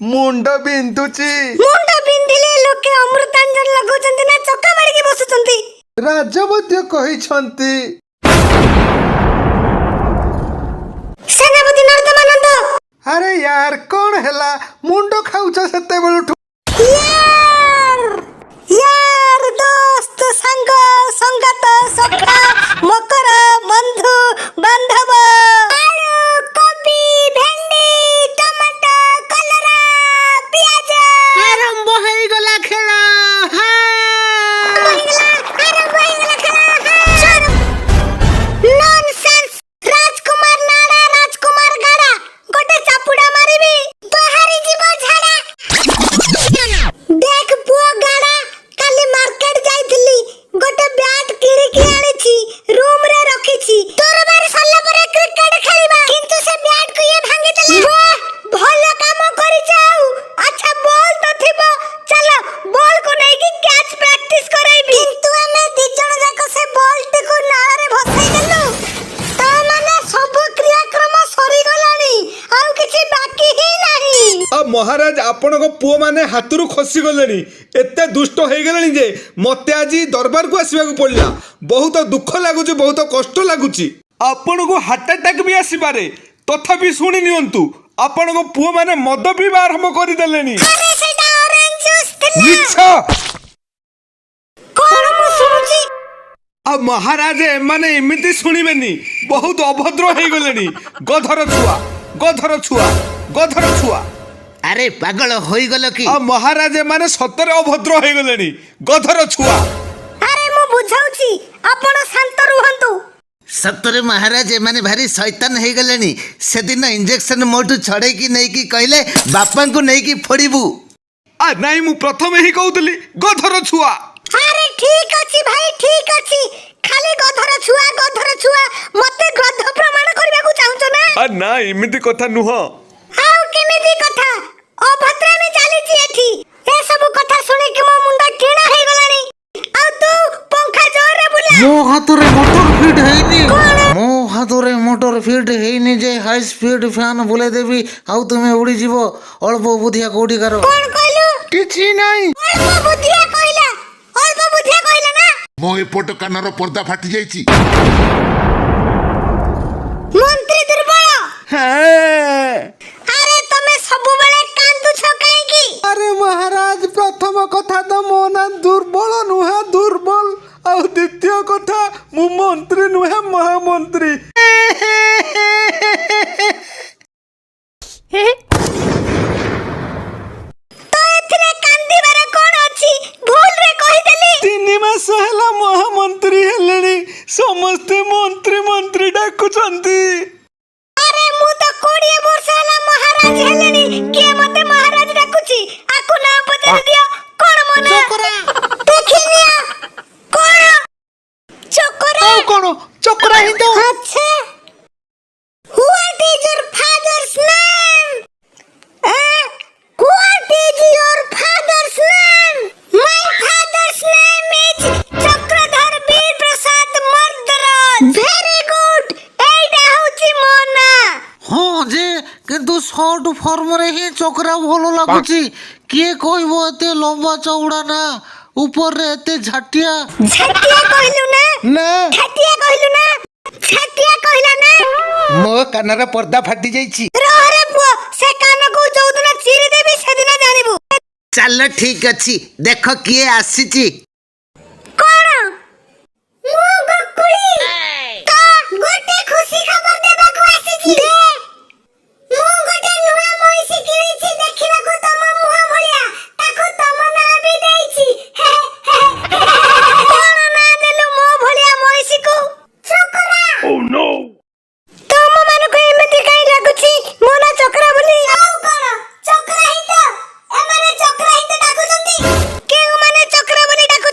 मुंड बिंदुची मुंड बिंदिले लोके अमृतांजन लगौचंती ना चक्का मारिके बसुचंती। राजवद्य कहिछंती। सेनापति नर्दमानंद अरे यार कौन हैला मुंड खाउछ सेते बेलुठु यार दोस्त संग संगत सखा मकर बंधु बांधव आलू कोबी भेंडी टमाटो कलरा प्याज आरंभ होई गला खेल नॉनसेंस राजकुमार नाड़ा राजकुमार गाड़ा गोटे चापुड़ा मारिबी बाहरी जीव झाड़ा देख पुओ गाड़ा काली मार्केट जाइथिली गोटे बैट किणी के आनिछि रूम रे रखिछि तोर बार सल्ला परे क्रिकेट खेलिबा किंतु से बैट को ये भांगी देला वाह भलो काम करि जाऊ अच्छा बॉल तो थिबो चलो बॉल को नहीं कि कैच प्रैक्टिस कराइबी किंतु हमें दी जण जाक से बॉल टिको नाळ रे भसाई देलु ता माने सब क्रियाक्रम सरी गलानी आ किछि बाकी ही नाही। अब महाराज आपण को पुओ माने हाथरू खसी गलेनी एते दुष्ट होई गलेनी जे मते आजी दरबार को आसीबा को पड़ला बहुत दुख लागुची बहुत कष्ट लागुची आपण को हार्ट अटैक भी आसी पारे तथापि सुनि नियंतु आपण को पुओ माने मद पीबा आरंभ करि देलेनी। अरे सेटा ऑरेंज जूस थिला मिछ कोन मु सुनुची अब महाराज एमाने एमिति सुनिबेनी बहुत अभद्र होई गलेनी गधर छुआ गधर छुआ गधर छुआ। अरे पागल होई गलो कि अब महाराज एमाने सतरे अभद्र होई गलेनी गधर छुआ। अरे मु बुझाउची आपण शांत रुहंतु सतरे महाराज एमाने भारी शैतान हो गले से दिन इंजेक्शन मोटू छड़े की नहीं कि कहले बापा को नहीं कि फोड़बू आ नहीं मु प्रथम ही कहउतली गधर छुआ। अरे ठीक अछि भाई ठीक अछि खाली गधर छुआ मते गध प्रमाण करबा को चाहू ना आ ना एमिति कथा नुह आउ केमिति कथा अभद्र में चली छी एठी ए सब कथा सुने कि मो मुंडा टेढ़ा हे गलानी आ तू पंखा जोर रे बुला मो हाथरे मोटर फिट हेनी मो हाथरे मोटर फिट हेनी जे हाई स्पीड फैन बुले देबी आउ तुमे उड़ी जीवो अल्प बुधिया कोडी करो कोन कहलु किछि नहीं अल्प बुद्धिया कहला ना मो एपट कानर पर्दा फाटी जाइछि मंत्री दुर्बल है। अरे तमे सब बेले कांदु छ काई की अरे महाराज प्रथम कथा तो मो ना दुर्बल नुहे दुर्बल और द्वितीय कथा मु मंत्री नुहे महामंत्री। तो एथिरे कांदी बारे कोन अछि भूल रे कहि देली 3 मास हैला महामंत्री हेलेनी समस्त मंत्री मंत्री डाकुचंती। अरे मु तो 20 वर्ष हला महाराज हेलेनी के मते महाराज डाकुची आकु ना पचार दियो कोन मना चोकरा देखि लिया कोन चोकरा कौन चक्रा ही तो अच्छा what is your father's name what is your father's name my father's name is Chakradhar Veer Prasad Mardaraj very good एटा होची मोना हाँ जे किंतु शॉर्ट फॉर्म रे ही चोकरा भलो लागुची किए कहबो एते लंबा चौड़ा ना ऊपर रे एते झाटिया छटिया कहलु ना ना छटिया कहलु ना छटिया कहला ना मो कानर पर्दा फाटी जाइछि रह रे पुओ से कान को जोदना चीरी देबी सेदिन जानिबू चल ठीक अछि देखो किए आसीछि कोन मु गकुली का गोटे खुशी खबर देबा को आसीछि मु गोटे नुवा मोइसी किनिछि देखिबा को तम मुहा भलिया ताको तम ना भी देइछि कोन ना देलु मो भलिया मोइसी को चोकरा ओह नो तम मान को एमिति काई लागुछि मोना चोकरा बोली आउ कोन चोकरा ही तो एमाने चोकरा ही तो डाकुचंती केउ माने चोकरा बोली डाकु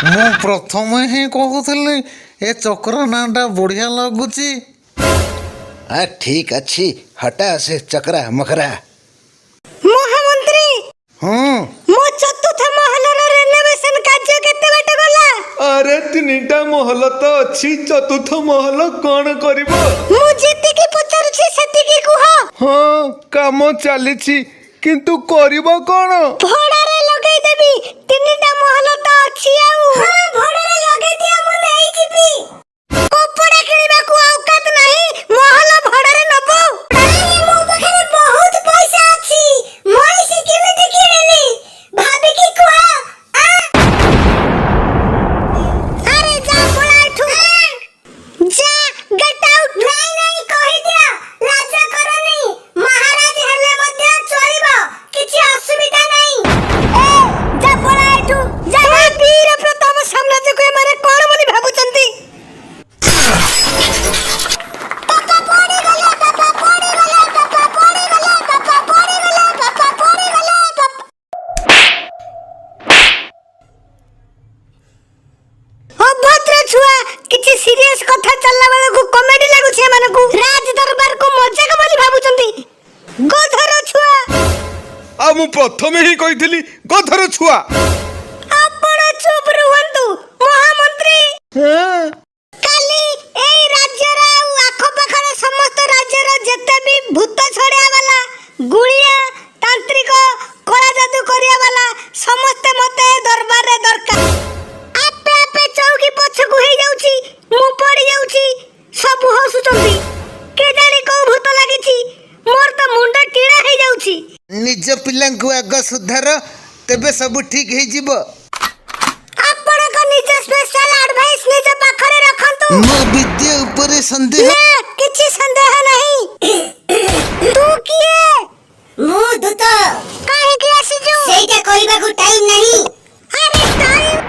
ମୁଁ ପ୍ରଥମେ ହିଁ କହୁଥିଲି ଏ ଚକ୍ର ନାଁଟା ବଢ଼ିଆ ଲାଗୁଛି। ଠିକ୍ ଅଛି, ହଟା ସେ ଚକ୍ରା ମକରା। ମହାମନ୍ତ୍ରୀ, ହଁ ମୋ ଚତୁର୍ଥ ମହଲାର ରେନୋଭେସନ କାର୍ଯ୍ୟ କେତେ ବାଟ ଗଲା? ଆରେ 3ଟା ମହଲ ତ ଅଛି, ଚତୁର୍ଥ ମହଲ କଣ କରିବ? ମୁଁ ଯେତିକି ପଚାରୁଛି ସେତିକି କୁହ। ହଁ, କାମ ଚାଲିଛି, କିନ୍ତୁ କରିବ କଣ? ଭଡାରେ ଲଗେଇଦେବି, 3ଟା ମହଲ ତ ଅଛି ଆଉ। ହଁ, ଭଡାରେ ଲଗେଇଦିଅ, ମୁଁ ନେଇଯିବି। କପଡା କିଣିବାକୁ ଔକାତ ନାହିଁ, ମହଲ ଭଡାରେ ନବ? ମୋ ପାଖରେ ବହୁତ ପଇସା ଅଛି, ମଇଁଷି କେମିତି କିଣିଲି ଭାବିକି କୁହ। ଆରେ ଯା ପଳା ଏଠୁ, ଯା, ଗେଟ୍ ଆଉଟ୍। ନାଇଁ କହିଦିଅ, ଲାଜ କରନି, ମହାରାଜ ହେଲେ ମଧ୍ୟ ଚଳିବ, କିଛି ଅସୁବିଧା ନାହିଁ। ଯା ପଳା ଏଠୁ, ଯା। ବୀର ପ୍ରତାପ ସାମ୍ରାଜ୍ୟକୁ ଏମାନେ କଣ ବୋଲି ଭାବୁଛନ୍ତି? ବାପା ପଡ଼ିଗଲା, ବାପା ପଡ଼ିଗଲା, ବାପା ପଡ଼ିଗଲା, ବାପା ପଡ଼ିଗଲା, ବାପା ପଡ଼ିଗଲା, ବାପା। ଅଭଦ୍ର ଛୁଆ, କିଛି ସିରିୟସ୍ କଥା ଚାଲିଲା ବେଳକୁ କମେଡି ଲାଗୁଛି ଏମାନଙ୍କୁ। ରାଜ ଦରବାରକୁ ମଜାକ ବୋଲି ଭାବୁଛନ୍ତି, ଗଧର ଛୁଆ। ଆଉ ମୁଁ ପ୍ରଥମେ ହିଁ କହିଥିଲି ଗଧର ଛୁଆ। ଆପଣ ଚୁପ୍ ରୁହନ୍ତୁ ମହାମନ୍ତ୍ରୀ। କାଲି ଏଇ ରାଜ୍ୟର ଆଉ ଆଖପାଖର ସମସ୍ତ ରାଜ୍ୟର ଯେତେ ବି ଭୂତ ଛଡେଇବା ବାଲା, ଗୁଳିଆ, ତାନ୍ତ୍ରିକ, କଳା ଯାଦୁ କରିବା ବାଲା ସମସ୍ତେ ମତେ ଦରବାରରେ ଦରକାର। ଆପେ ଆପେ ଚୌକି ପଛକୁ ହେଇଯାଉଛି, ମୁଁ ପଡି ଯାଉଛି, ସବୁ ହସୁଛନ୍ତି। କେଜାଣି କୋଉ ଭୂତ ଲାଗିଛି, ମୋର ତ ମୁଣ୍ଡ ଟିଣା ହେଇଯାଉଛି। ନିଜ ପିଲାଙ୍କୁ ଆଗ ସୁଧାର, ତେବେ ସବୁ ଠିକ୍ ହେଇଯିବ। ଆପଣଙ୍କ ନିଜ ସ୍ପେଶାଲ ଆଡଭାଇସ୍ ନିଜ ପାଖରେ ରଖନ୍ତୁ। ମୋ ବିଦ୍ୟା ଉପରେ ସନ୍ଦେହ? ନା, କିଛି ସନ୍ଦେହ ନାହିଁ। ତୁ କିଏ? ମୁଁ ଦୂତ। କାହିଁକି ଆସିଛୁ? ସେଇଟା କହିବାକୁ ଟାଇମ୍ ନାହିଁ। ଆରେ ଟାଇମ୍।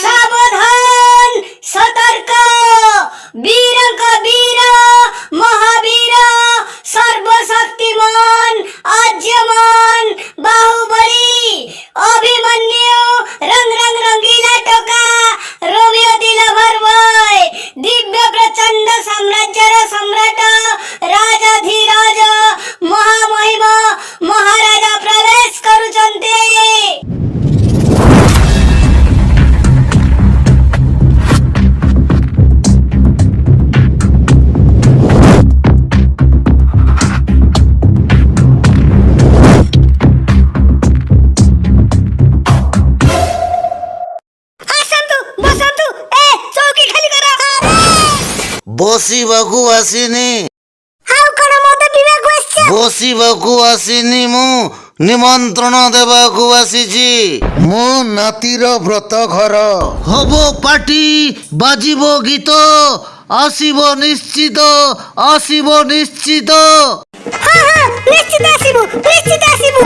ସାବଧାନ, ସତର୍କ, ବୀରଙ୍କ ବୀର, ମହାବୀର, ସର୍ବଶକ୍ତିମାନ, ଆର୍ଯ୍ୟମାନ, ବାହୁବଳୀ, ଅଭିମନ୍ୟୁ, ରଙ୍ଗ ରଙ୍ଗ ରଙ୍ଗିଲା ଟୋକା, ରୋମିଓ ଦି ଲଭର ବୟ, ଦିବ୍ୟ ପ୍ରଚଣ୍ଡ ସାମ୍ରାଜ୍ୟର ସମ୍ରାଟ, ରାଜାଧିରାଜ, ମହାମହିମ, ମହାରାଜା ପ୍ରବେଶ କରୁଛନ୍ତି। ଆସନ୍ତୁ, ବସନ୍ତୁ, ଚୌକି ଖାଲି କର। ବସିବାକୁ ଆସିନି, ଆଉ କଣ ମତେ ପିଇବାକୁ ଆସିଛ? ବସିବାକୁ ଆସିନି, ମୁଁ ନିମନ୍ତ୍ରଣ ଦେବାକୁ ଆସିଛି। ମୋ ନାତିର ବ୍ରତ ଘର ହବ, ପାଟି ବାଜିବ, ଗୀତ ଆସିବ ନିଶ୍ଚିତ, ଆସିବ ନିଶ୍ଚିତ। ହଁ ହଁ, ନିଶ୍ଚିତ ଆସିବୁ, ନିଶ୍ଚିତ ଆସିବୁ।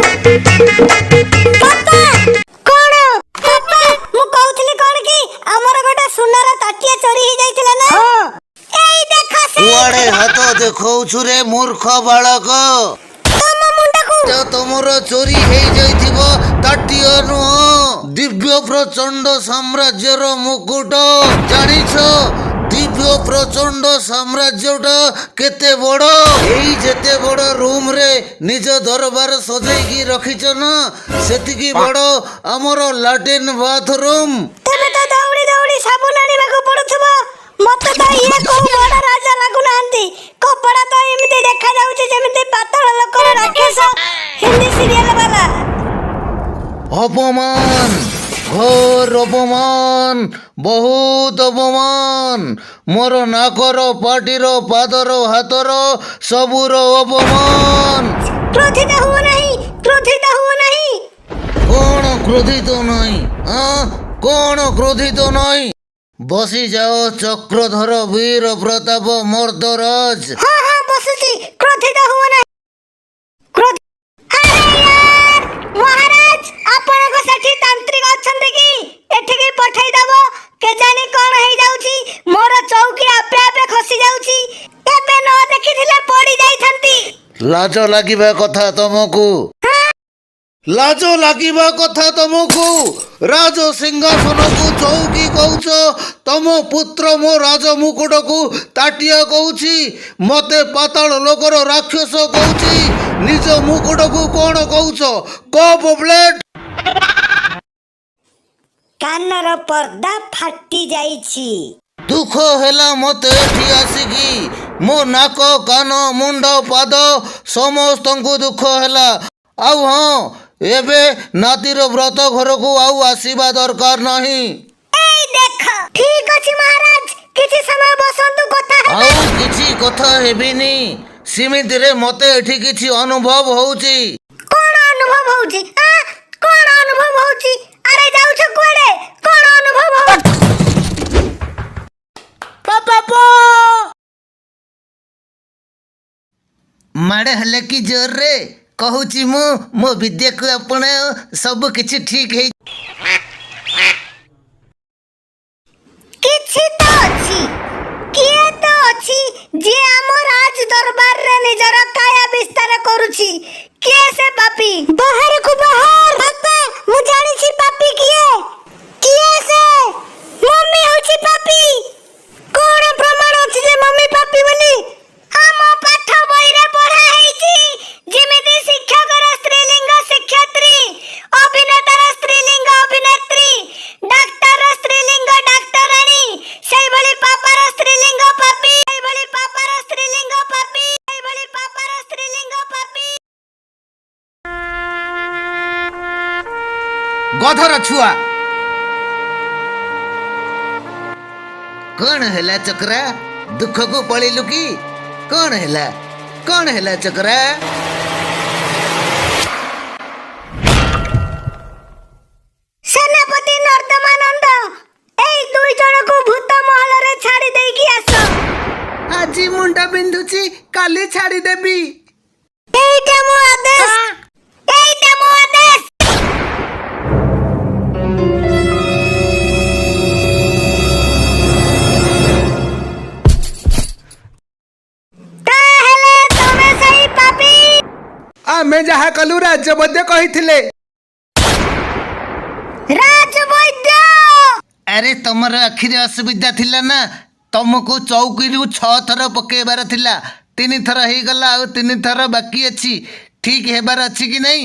ବାପା, କଣ? ବାପା, ମୁଁ କହୁଥିଲି କଣ କି, ଆମର ଗୋଟେ ସୁନାର ତାଟିଆ ଚୋରି ହେଇଯାଇଥିଲା ନା? ଏଇ ଦେଖ ସେ। କୁଆଡେ ହାତ ଦେଖଉଛୁ ରେ ମୂର୍ଖ ବାଳକ? ତମ ମୁଣ୍ଡକୁ। ତମର ଚୋରି ହେଇଯାଇଥିବ ତାଟିଆ ନୁହଁ, ଦିବ୍ୟ ପ୍ରଚଣ୍ଡ ସାମ୍ରାଜ୍ୟର ମୁକୁଟ। ଜାଣିଛ ଦିବ୍ୟ ପ୍ରଚଣ୍ଡ ସାମ୍ରାଜ୍ୟଟା କେତେ ବଡ? ଏଇ ଯେତେ ବଡ ରୁମରେ ନିଜ ଦରବାର ସଜେଇକି ରଖିଛ ନା, ସେତିକି ବଡ ଆମର ଲାଟ୍ରିନ୍ ବାଥରୁମ୍। ତେବେ ତ ଦୌଡ଼ି ଦୌଡ଼ି ସାବୁନ ଆଣିବାକୁ ପଡୁଥିବ। ମତେ ତ ଇଏ କୋଉ ବଡ ରାଜା ଲାଗୁନାହାନ୍ତି। କପଡା ତ ଏମିତି ଦେଖାଯାଉଛି ଯେମିତି ପାତାଳ ଲୋକର ରାକ୍ଷସ ହିନ୍ଦୀ ସିରିଏଲ ବାଲା। ଅପମାନ, ଘୋର ଅପମାନ, ବହୁତ ଅପମାନ। ମୋର ନାକର, ପାଟିର, ପାଦର, ହାତର, ସବୁର ଅପମାନ। କ୍ରୋଧିତ ହୁଅ ନାହିଁ, କ୍ରୋଧିତ ହୁଅ ନାହିଁ। କଣ କ୍ରୋଧିତ ନାହିଁ? କଣ କ୍ରୋଧିତ ନାହିଁ? ବସିଯାଅ ଚକ୍ରଧର ବୀର ପ୍ରତାପ ମର୍ଦ୍ଦରାଜ। ହଁ ହଁ, ବସୁଛି, କ୍ରୋଧିତ ହୁଅ ନାହିଁ। ଆରେ ୟାର, ମହାରାଜ, ଆପଣଙ୍କ ସେଠି ତାନ୍ତ୍ରିକ ଅଛନ୍ତି କି? ଏଠିକି ପଠେଇଦବ। କେଜାଣି କଣ ହେଇଯାଉଛି, ମୋର ଚୌକି ଆପେ ଆପେ ଖସି ଯାଉଛି। ଏବେ ନ ଦେଖିଥିଲେ ପଡି ଯାଇଥାନ୍ତି। ଲାଜ ଲାଗିବା କଥା ତମକୁ ଲାଜ ଲାଗିବା କଥା ତମକୁ ରାଜ ସିଂହାସନକୁ ଚୌକି କହୁଛ ତମ ପୁତ୍ର ମୋ ରାଜ ମୁକୁଟକୁ ତାଟିଆ କହୁଛି ମତେ ପାତାଳ ଲୋକର ରାକ୍ଷସ କହୁଛି ନିଜ ମୁକୁଟକୁ କଣ କହୁଛ କପ ବ୍ଲେଡ୍ କାନର ପର୍ଦ୍ଦା ଫାଟି ଯାଇଛି। ଦୁଃଖ ହେଲା ମତେ ଏଠି ଆସିକି ମୋ ନାକ କାନ ମୁଣ୍ଡ ପାଦ ସମସ୍ତଙ୍କୁ ଦୁଃଖ ହେଲା ଆଉ ହଁ ଏବେ ନାତିର ବ୍ରତ ଘରକୁ ଆଉ ଆସିବା ଦରକାର ନାହିଁ ଏଇ ଦେଖ ଠିକ ଅଛି ମହାରାଜ କିଛି ସମୟ ବସନ୍ତୁ କଥା ହେବା। ଆଉ କିଛି କଥା ହେବିନି ସେମିତିରେ ମତେ ଏଠି କିଛି ଅନୁଭବ ହଉଛି କଣ ଅନୁଭବ ହଉଛି କଣ ଅନୁଭବ ହଉଛି ଆରେ ଯାଉଛ କୁଆଡେ କଣ ଅନୁଭବ ହଉଛି ମାଡ଼ ହେଲେ କି ଜୋରରେ କହୁଛି ମୁଁ ମୋ ବିଦ୍ୟାକୁ ଆପଣାଅ ସବୁ କିଛି ଠିକ ହେଇ କିଛି ତ ଅଛି କିଏ ତ ଅଛି ଯିଏ ଆମ ରାଜ ଦରବାରରେ ନିଜର କାୟା ବିସ୍ତାର କରୁଛି କିଏ ସେ ପାପୀ ବାହାରକୁ ବାହାର ବାପା ମୁଁ ଜାଣିଛି ପାପୀ କିଏ କିଏ ସେ ମମ୍ମୀ ହଉଛି ପାପୀ କଣ ପ୍ରମାଣ ଅଛି ଯେ ମମ୍ମୀ ପାପୀ ବୋଲି ଆମ ପାଠ ବହିରେ ପଢା ହେଇଛି ଯେମିତି ଶିକ୍ଷକର ସ୍ତ୍ରୀଲିଙ୍ଗ ଶିକ୍ଷୟତ୍ରୀ ଅଭିନେତାର ସ୍ତ୍ରୀଲିଙ୍ଗ ଅଭିନେତ୍ରୀ ଡାକ୍ତରର ସ୍ତ୍ରୀଲିଙ୍ଗ ଡାକ୍ତରାଣୀ ସେଇଭଳି ପାପାର ସ୍ତ୍ରୀଲିଙ୍ଗ ପାପୀ ସେଇଭଳି ପାପାର ସ୍ତ୍ରୀଲିଙ୍ଗ ପାପୀ ସେଇଭଳି ପାପାର ସ୍ତ୍ରୀଲିଙ୍ଗ ପାପୀ ଗଧର ଛୁଆ କଣ ହେଲା ଚକ୍ରା ଦୁଃଖକୁ ପଳେଇଲୁ କି କଣ ହେଲା ଚକ୍ରା ସେନାପତି ନର୍ଦ୍ଦମାନନ୍ଦ ଏଇ ଦୁଇ ଜଣକୁ ଭୂତ ମହଲରେ ଛାଡ଼ି ଦେଇକି ଆସ ଆଜି ମୁଣ୍ଡ ବିନ୍ଧୁଛି କାଲି ଛାଡ଼ିଦେବି ଏଇଟା ମୋ ଆଦେଶ ଏଇଟା ମୋ ଆଦେଶ ତାହେଲେ ତମେ ସେଇ ପାପୀ ଆମେ ଯାହା କଲୁ ରାଜ୍ୟ ମଧ୍ୟ କହିଥିଲେ ରାଜବୈଦ୍ୟ ଆରେ ତମର ଆଖିରେ ଅସୁବିଧା ଥିଲା ନା ତମକୁ ଚୌକିରୁ 6 ଥର ପକେଇବାର ଥିଲା 3 ଥର ହେଇଗଲା ଆଉ 3 ଥର ବାକି ଅଛି ଠିକ ହେବାର ଅଛି କି ନାହିଁ